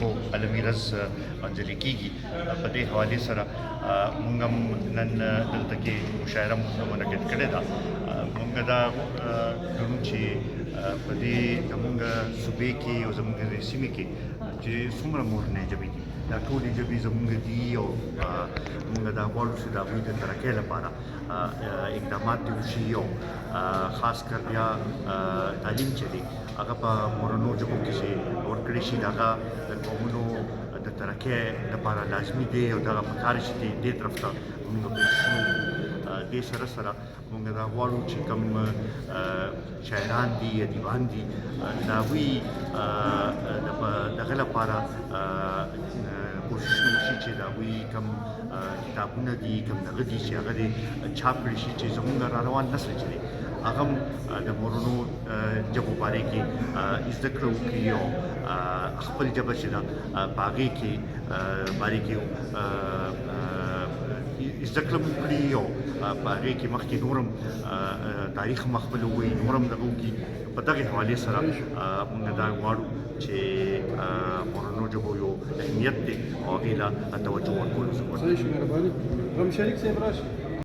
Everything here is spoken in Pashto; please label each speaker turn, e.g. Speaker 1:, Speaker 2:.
Speaker 1: خلکو عالمي رز منځلې کېږي. په دې حوالې سره موږ هم نن دلته کې مشاعره منعقد کړې ده. موږ دا ګڼو چې په دې زموږ صوبې کې او زموږ سیمې کې چې څومره مورنۍ ژبې دي دا ټولې ژبې زموږ دي او موږ دا غواړو چې د هغوی د ترقۍ لپاره اقدامات دې وشي او خاص کر بیا تعلیم چې دی هغه په مورنو ژبو کې چې ورکړی شي د هغه د قومونو د ترقۍ لپاره لازمي دی او دغه پکار چې دې طرف ته موږ پوه دې سره سره موږ دا غواړو چې کوم شاعران دي ادیبان دي د هغوی دغه لپاره کوششونه وشي چې د هغوی کوم کتابونه دي کوم دغه دي چې هغه دې چاپ کړي شي چې زموږ را روان نسل چې دی هغه هم د مورنو ژبو باره کې زده کړه وکړي او خپل ژبه چې ده په هغې کې باره کې زده کړه وکړي او په هغې کې مخکې نور هم تاریخ هم خپل ووایي نور هم دغه وکړي. په دغې حوالې سره موږ دا غواړو چې مورنو ژبو یو اهمیت دی او هغې له توجه ورکولو ضرورت دی.